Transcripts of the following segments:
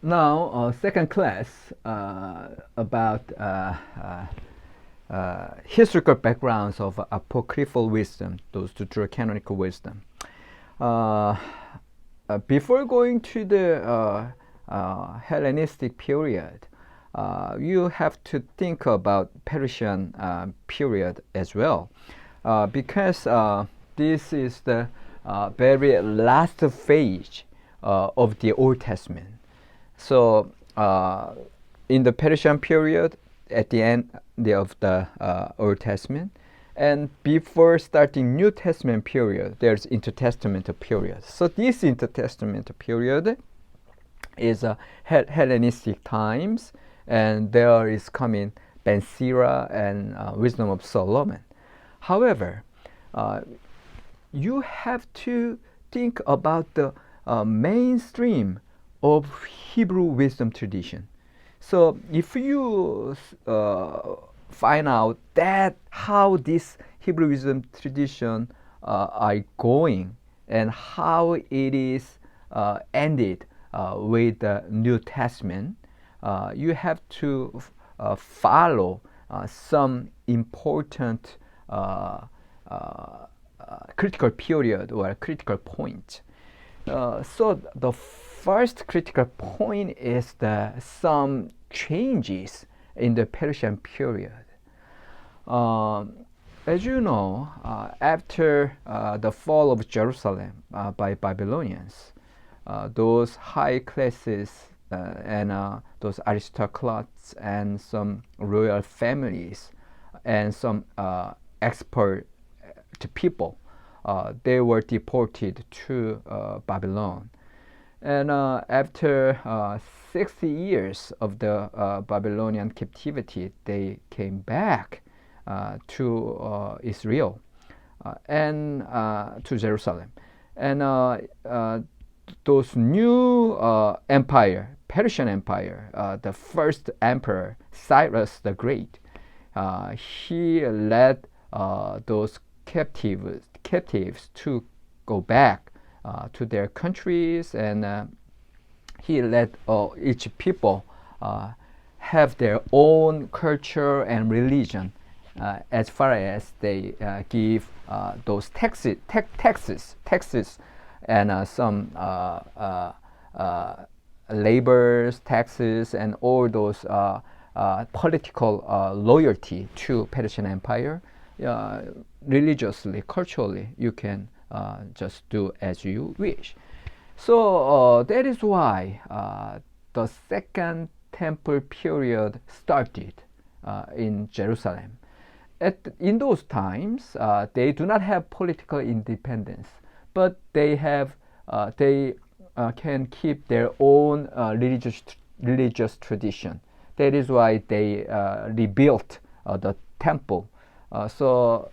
Now, second class about historical backgrounds of apocryphal wisdom, those deuterocanonical wisdom. Before going to the Hellenistic period, you have to think about Persian period as well, because this is the very last phase of the Old Testament. So, in the Persian period, at the end of the Old Testament, and before starting New Testament period, there's intertestamental period. So this intertestamental period is Hellenistic times, and there is coming Ben Sira and Wisdom of Solomon. However, you have to think about the mainstream of Hebrew wisdom tradition. So if you find out that how this Hebrew wisdom tradition are going and how it is ended with the New Testament, you have to follow some important critical period or critical point. So the first critical point is some changes in the Persian period. As you know, after the fall of Jerusalem by Babylonians, those high classes and those aristocrats and some royal families and some expert people, they were deported to Babylon. And after 60 years of the Babylonian captivity, they came back to Israel and to Jerusalem. And those new empire, Persian Empire, the first emperor, Cyrus the Great, he led those captives to go back to their countries, and he let each people have their own culture and religion, as far as they give those taxes, and some labor taxes and all those political loyalty to Persian Empire. Religiously, culturally, you can just do as you wish. So that is why the Second Temple period started in Jerusalem. In those times, they do not have political independence, but they can keep their own religious tradition. That is why they rebuilt the temple. So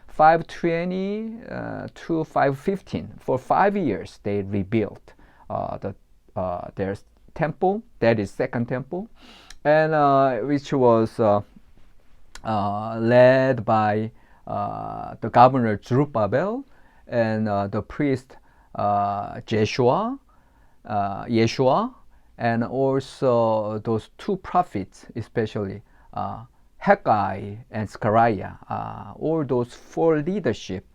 520 to 515, for 5 years they rebuilt their temple, that is Second Temple, and which was led by the governor Zerubbabel and the priest Yeshua, and also those two prophets, especially Haggai and Zechariah. All those four leadership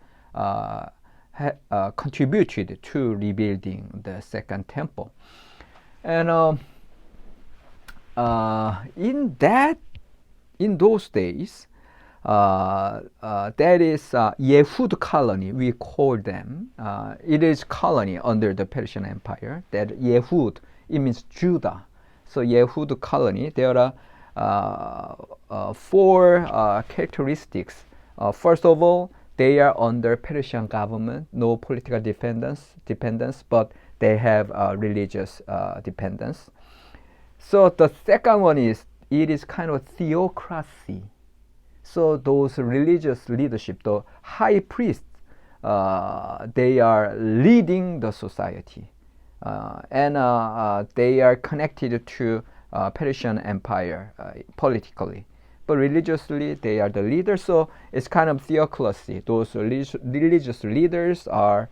contributed to rebuilding the Second Temple. And in those days, that is Yehud colony, we call them. It is colony under the Persian Empire. That Yehud, it means Judah. So Yehud colony, there are four characteristics. First of all, they are under Persian government, no political dependence, but they have religious dependence. So the second one is, it is kind of theocracy. So those religious leadership, the high priests, they are leading the society, and they are connected to Persian Empire politically, but religiously they are the leaders. So it's kind of theocracy. Those religious leaders are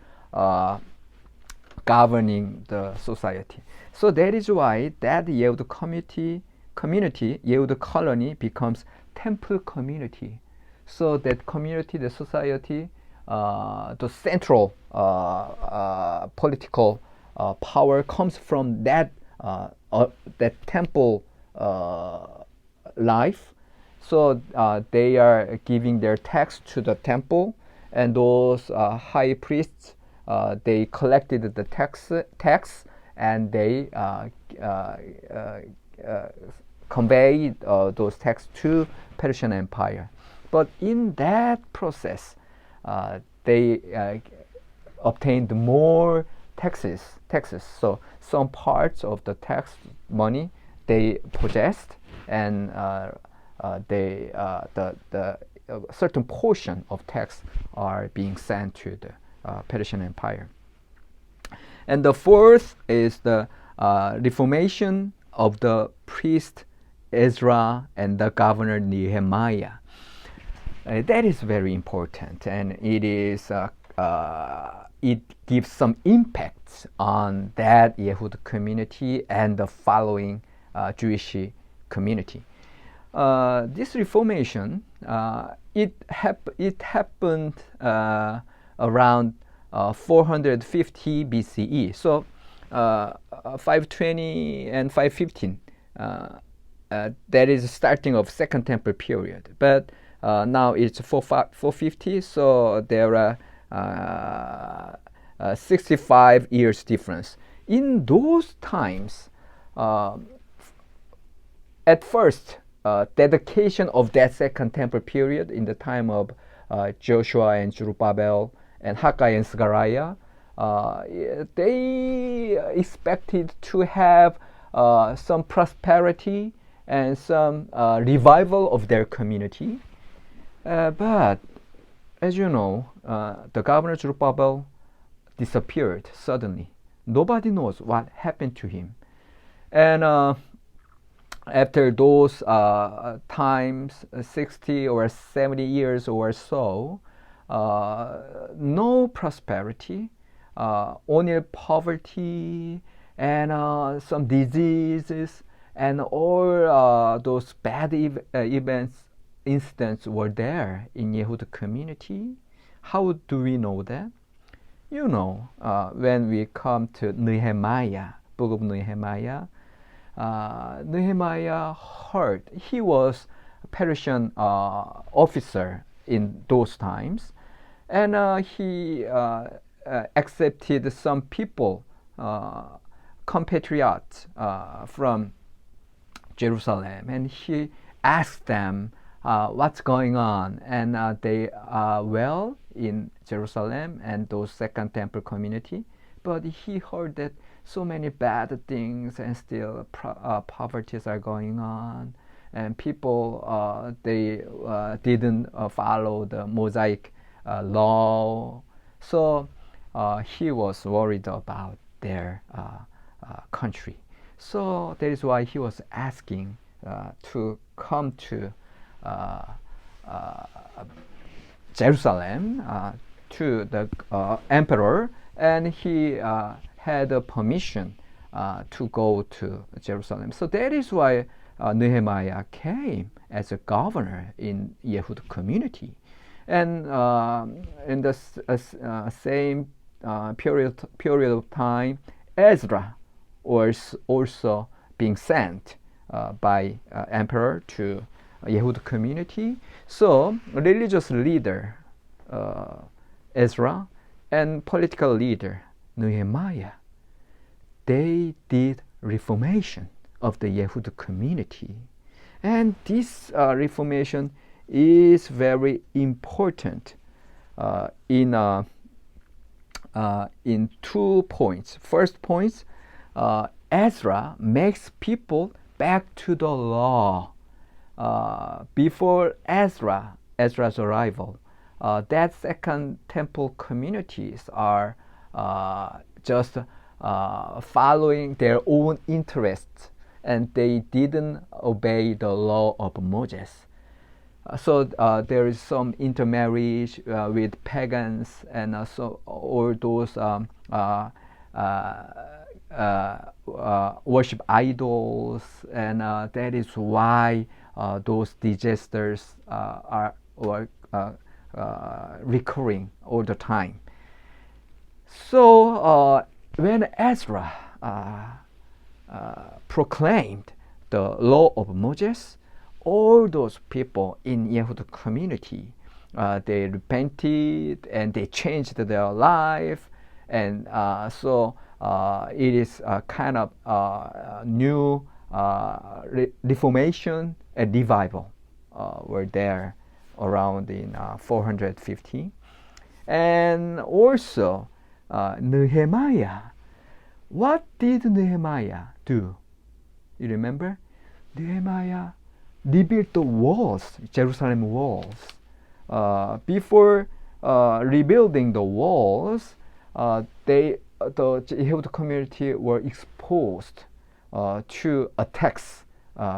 governing the society. So that is why that Yehud community, Yehud colony becomes temple community. So that community, the society, the central political power comes from that temple life. So they are giving their tax to the temple, and those high priests they collected the tax and they conveyed those tax to Persian Empire. But in that process, they obtained more taxes. So some parts of the tax money they possessed, and the certain portion of tax are being sent to the Persian Empire. And the fourth is the Reformation of the priest Ezra and the governor Nehemiah. That is very important, and it gives some impact on that Yehud community and the following Jewish community. This Reformation it happened around 450 BCE. So 520 and 515. That is the starting of Second Temple period. But now it's 450. So there are 65 years difference. In those times, at first, dedication of that Second Temple period in the time of Joshua and Zerubbabel and Haggai and Zechariah, they expected to have some prosperity and some revival of their community. But as you know, the governor Zerubbabel disappeared suddenly. Nobody knows what happened to him. And after those times, 60 or 70 years or so, no prosperity, only poverty and some diseases, and all those bad incidents were there in Yehud community. How do we know that? You know, when we come to Nehemiah, book of Nehemiah, Nehemiah heard, he was a Persian officer in those times, and he accepted some people, compatriots from Jerusalem, and he asked them what's going on, and they are well in Jerusalem and those Second Temple community, but he heard that so many bad things and still poverties are going on, and people they didn't follow the Mosaic law, so he was worried about their country. So that is why he was asking to come to Jerusalem to the emperor, and he had a permission to go to Jerusalem. So that is why Nehemiah came as a governor in Yehud community. And in the same period of time, Ezra was also being sent by emperor to Yehud community. So religious leader Ezra and political leader Nehemiah, they did reformation of the Yehud community. And this reformation is very important in 2 points. First point, Ezra makes people back to the law. Before Ezra's arrival, that Second Temple communities are just following their own interests, and they didn't obey the law of Moses. So there is some intermarriage with pagans, and so all those worship idols, and that is why those disasters are recurring all the time. So when Ezra proclaimed the law of Moses, all those people in Yehud community, they repented and they changed their life, and so it is a kind of new reformation and revival were there around in 450. And also Nehemiah. What did Nehemiah do? You remember? Nehemiah rebuilt the walls, Jerusalem walls. Before rebuilding the walls, the Yehud community were exposed to attacks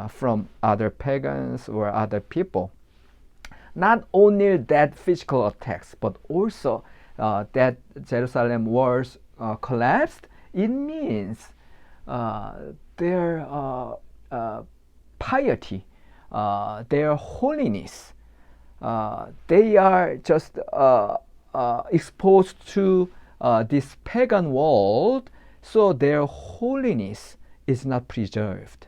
from other pagans or other people. Not only that physical attacks, but also that Jerusalem walls collapsed. It means their piety, their holiness, they are just exposed to this pagan world, so their holiness is not preserved.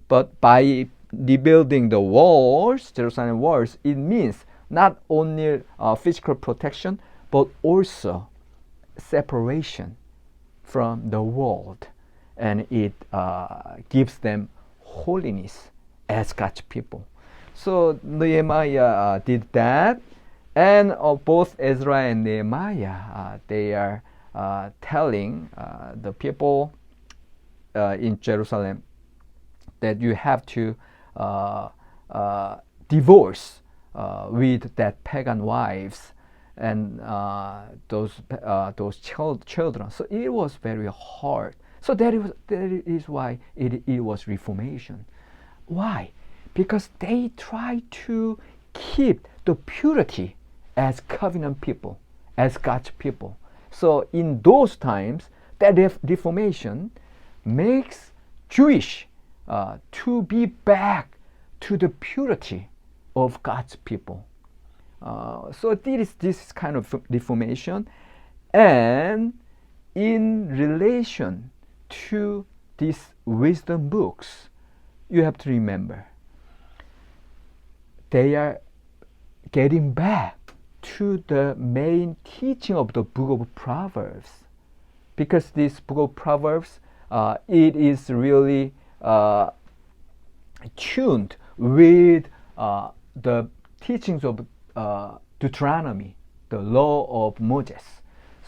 But by rebuilding the walls, Jerusalem walls, it means not only physical protection, but also separation from the world, and it gives them holiness as God's people. So Nehemiah did that, and both Ezra and Nehemiah, they are telling the people in Jerusalem that you have to divorce with that pagan wives and those children. So it was very hard. So that is why it was Reformation. Why? Because they tried to keep the purity as covenant people, as God's people. So in those times, that Reformation makes Jewish to be back to the purity of God's people. So this is kind of Reformation, and in relation to these wisdom books, you have to remember they are getting back to the main teaching of the book of Proverbs, because this book of Proverbs it is really tuned with the teachings of Deuteronomy, the law of Moses.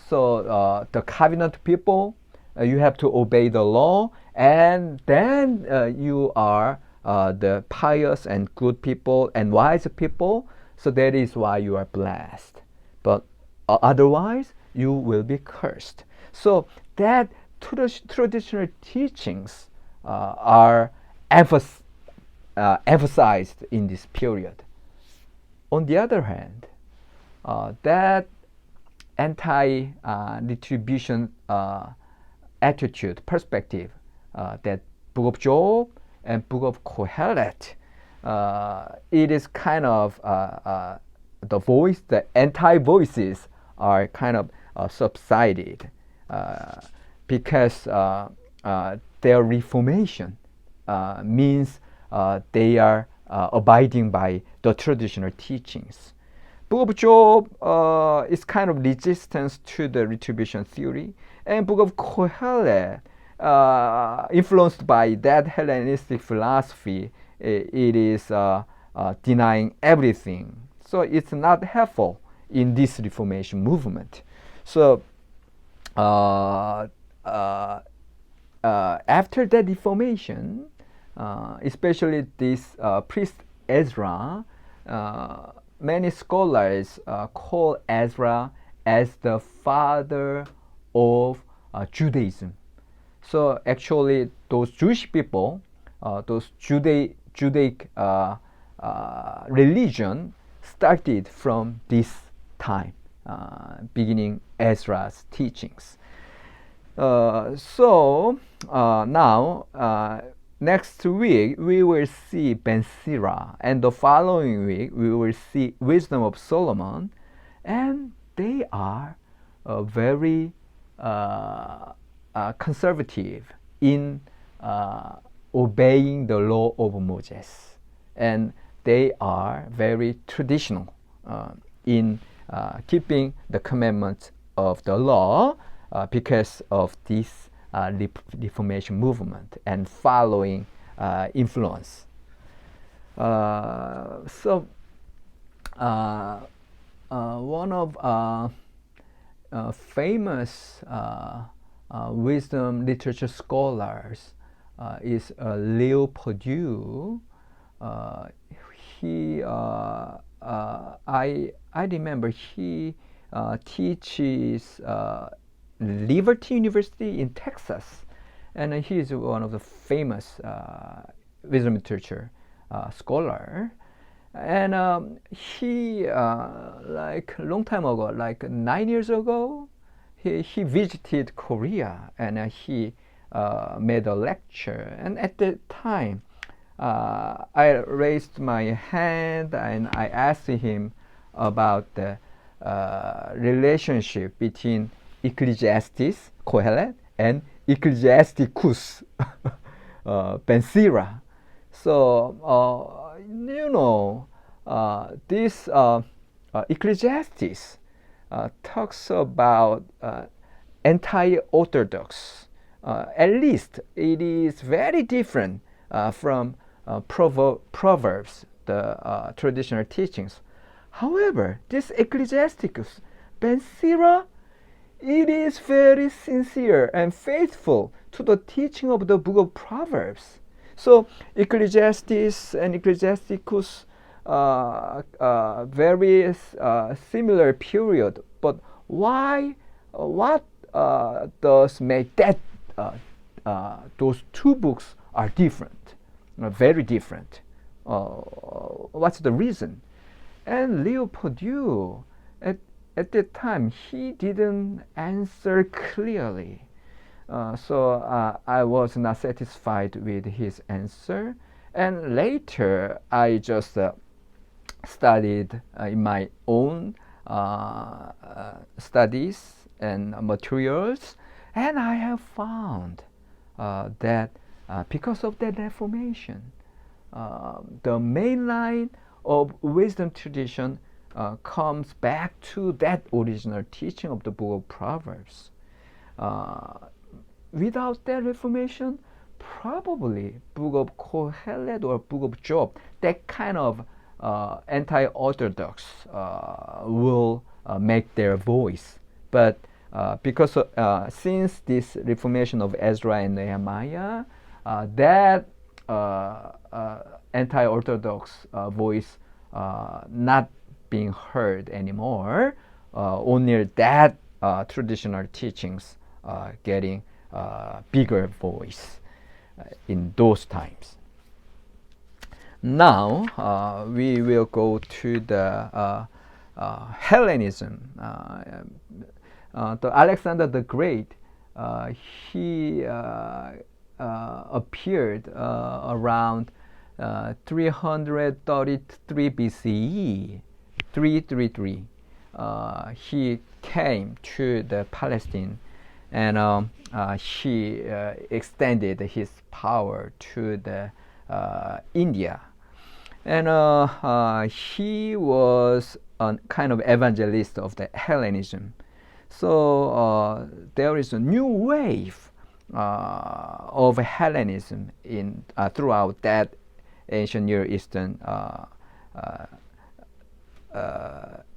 So the covenant people, you have to obey the law, and then you are the pious and good people and wise people. So that is why you are blessed. But otherwise, you will be cursed. So that traditional teachings are emphasized in this period. On the other hand, that anti-retribution attitude, perspective, that Book of Job and Book of Kohelet, it is kind of the anti-voices are kind of subsided because their reformation means they are abiding by the traditional teachings. Book of Job is kind of resistance to the retribution theory, and Book of Kohelet, influenced by that Hellenistic philosophy, it is denying everything. So it's not helpful in this Reformation movement. So after that Reformation, especially this priest Ezra, many scholars call Ezra as the father of Judaism. So actually, those Jewish people, those Judaic religion started from this time, beginning Ezra's teachings. Now, next week we will see Ben Sira, and the following week we will see Wisdom of Solomon, and they are very conservative in obeying the law of Moses, and they are very traditional in keeping the commandments of the law because of this Reformation movement and following influence. One of famous wisdom literature scholars is Leo Perdue. I remember he teaches Liberty University in Texas, and he is one of the famous wisdom literature scholar. And he, like a long time ago, like 9 years ago, he visited Korea, and he made a lecture. And at that time, I raised my hand and I asked him about the relationship between Ecclesiastes, Kohelet, and Ecclesiasticus, Ben Sira. So, this Ecclesiastes talks about anti-orthodox. At least it is very different from Proverbs, the traditional teachings. However, this Ecclesiasticus, Ben Sira, it is very sincere and faithful to the teaching of the book of Proverbs. So Ecclesiastes and Ecclesiasticus very similar period, but why? What does make that those two books are different, very different? What's the reason? And Leo Perdue, at that time, he didn't answer clearly. So I was not satisfied with his answer. And later, I just studied in my own studies and materials. And I have found that because of that Reformation, the main line of wisdom tradition comes back to that original teaching of the book of Proverbs. Without that Reformation, probably book of Kohelet or book of Job, that kind of anti-orthodox will make their voice. But because since this Reformation of Ezra and Nehemiah, that anti-orthodox voice not being heard anymore, only that traditional teachings getting bigger voice in those times. Now we will go to the Hellenism. The Alexander the Great, he appeared around 333 BCE, 333. He came to the Palestine, and he extended his power to the India, and he was a kind of evangelist of the Hellenism. So there is a new wave of Hellenism in throughout that ancient Near Eastern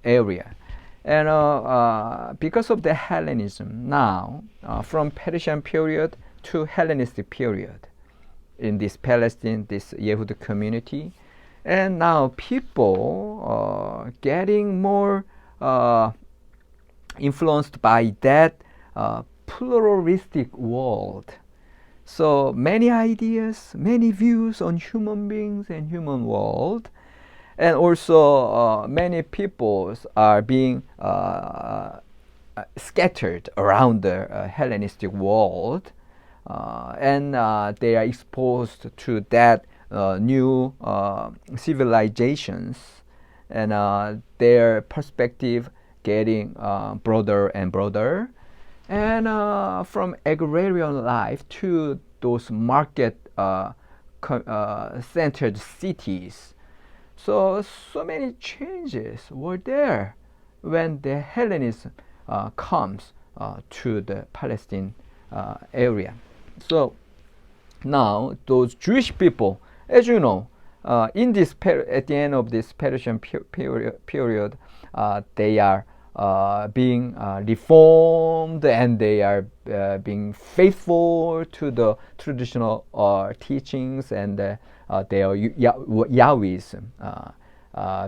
area. And because of the Hellenism, now from Persian period to Hellenistic period in this Palestine, this Yehudi community, and now people getting more influenced by that pluralistic world. So many ideas, many views on human beings and human world, and also many peoples are being scattered around the Hellenistic world, and they are exposed to that new civilizations, and their perspective getting broader and broader, and from agrarian life to those market centered cities. So many changes were there when the Hellenism comes to the Palestine area. So now those Jewish people, as you know, in this at the end of this Persian period, they are being reformed, and they are being faithful to the traditional teachings, and their Yahwism,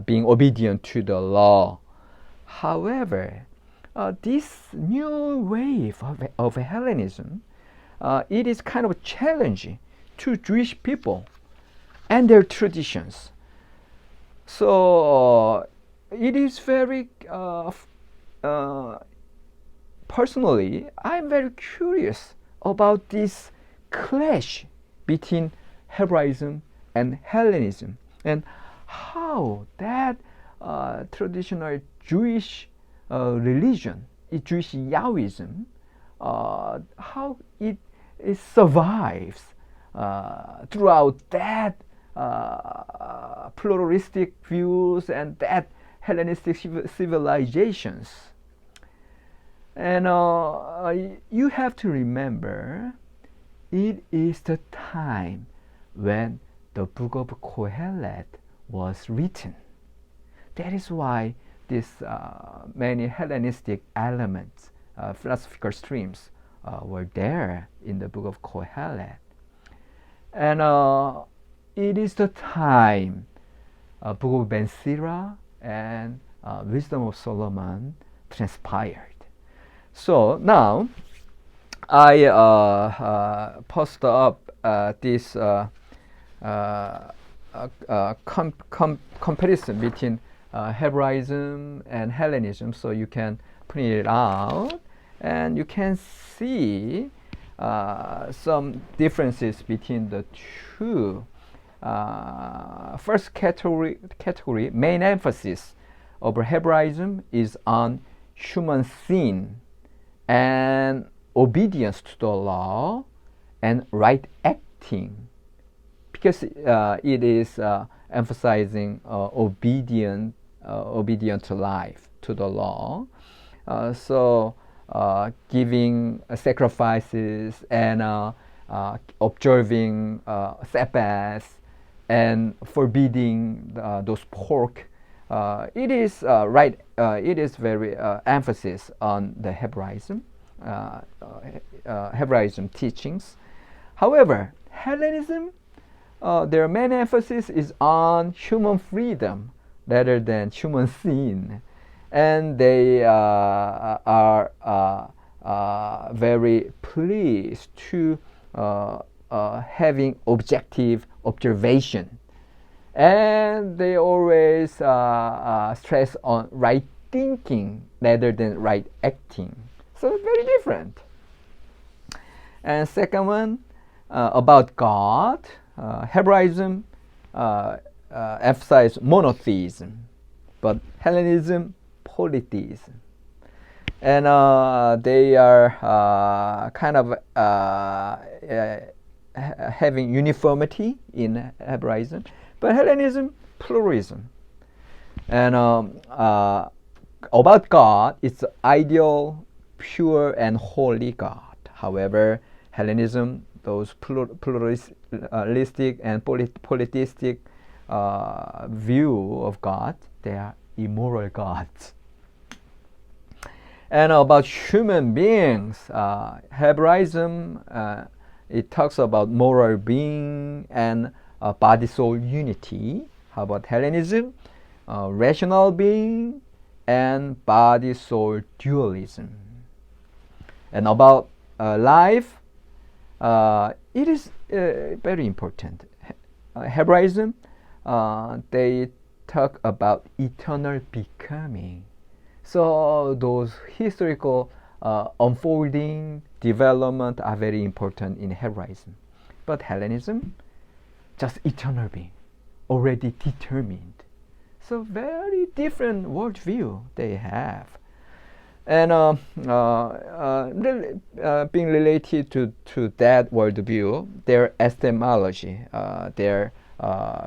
being obedient to the law. However, this new wave of Hellenism, it is kind of challenging to Jewish people and their traditions. So it is very personally, I'm very curious about this clash between Hebraism and Hellenism, and how that traditional Jewish religion, Jewish Yahwism, how it survives throughout that pluralistic views and that Hellenistic civilizations. And you have to remember, it is the time when the book of Kohelet was written. That is why these many Hellenistic elements, philosophical streams, were there in the book of Kohelet. And it is the time book of Ben Sira and Wisdom of Solomon transpired. So now I post up this comparison between Hebraism and Hellenism, so you can print it out and you can see some differences between the two. First category, main emphasis of Hebraism is on human sin and obedience to the law and right acting, because it is emphasizing obedient life to the law. So giving sacrifices and observing Sabbaths and forbidding those pork. It is right. It is very emphasis on the Hebraism teachings. However, Hellenism, their main emphasis is on human freedom rather than human sin, and they are very pleased to having objective observation, and they always stress on right thinking rather than right acting. So it's very different. And second one, about God, Hebraism emphasizes monotheism, but Hellenism polytheism. And they are kind of having uniformity in Hebraism, but Hellenism, pluralism. And about God, it's ideal, pure, and holy God. However, Hellenism, those pluralistic and polytheistic view of God, they are immoral gods. And about human beings, Hebraism, it talks about moral being and body-soul unity. How about Hellenism? Rational being and body-soul dualism. And about life, it is very important. Hebraism, they talk about eternal becoming. So those historical unfolding development are very important in Hebraism. But Hellenism, just eternal being, already determined. So very different worldview they have. And being related to that worldview, their epistemology, their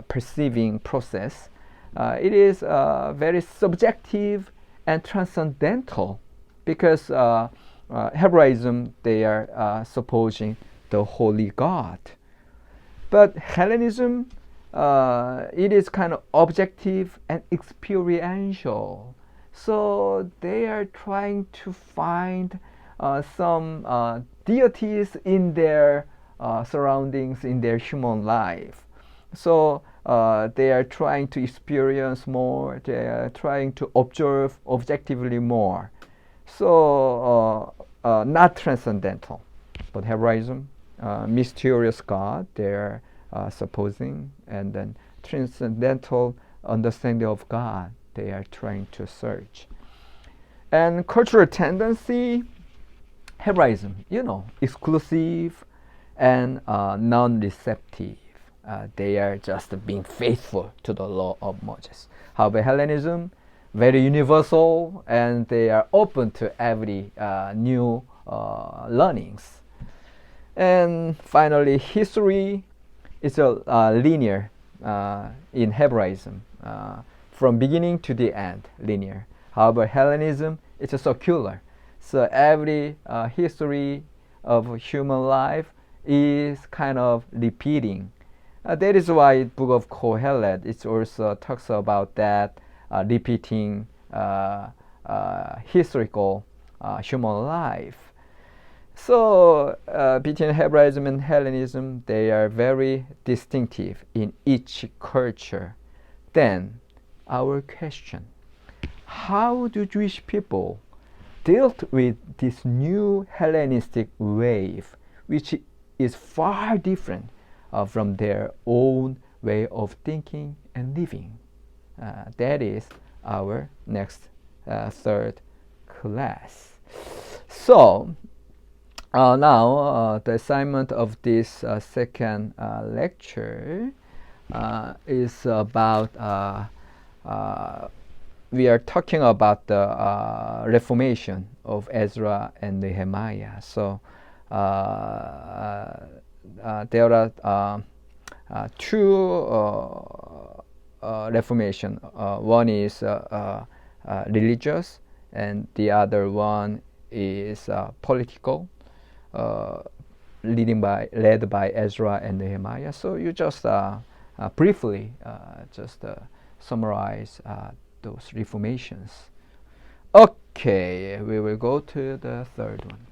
perceiving process, it is very subjective and transcendental, because Hebraism, they are supposing the holy God. But Hellenism, it is kind of objective and experiential. So they are trying to find some deities in their surroundings, in their human life. So they are trying to experience more, they are trying to observe objectively more. So not transcendental, but Hebraism, mysterious God, they are supposing, and then transcendental understanding of God, they are trying to search. And cultural tendency, Hebraism, exclusive and non-receptive. They are just being faithful to the law of Moses. However, Hellenism, very universal, and they are open to every new learnings. And finally, history is a linear in Hebraism, from beginning to the end, linear. However, Hellenism is a circular. So every history of human life is kind of repeating. That is why Book of Kohelet, it also talks about that repeating historical human life. So between Hebraism and Hellenism, they are very distinctive in each culture. Then our question, how do Jewish people dealt with this new Hellenistic wave, which is far different from their own way of thinking and living? That is our next third class. So now the assignment of this second lecture is about we are talking about the Reformation of Ezra and Nehemiah. So there are two Reformation. One is religious, and the other one is political, led by Ezra and Nehemiah. So you just briefly summarize those reformations. Okay, we will go to the third one.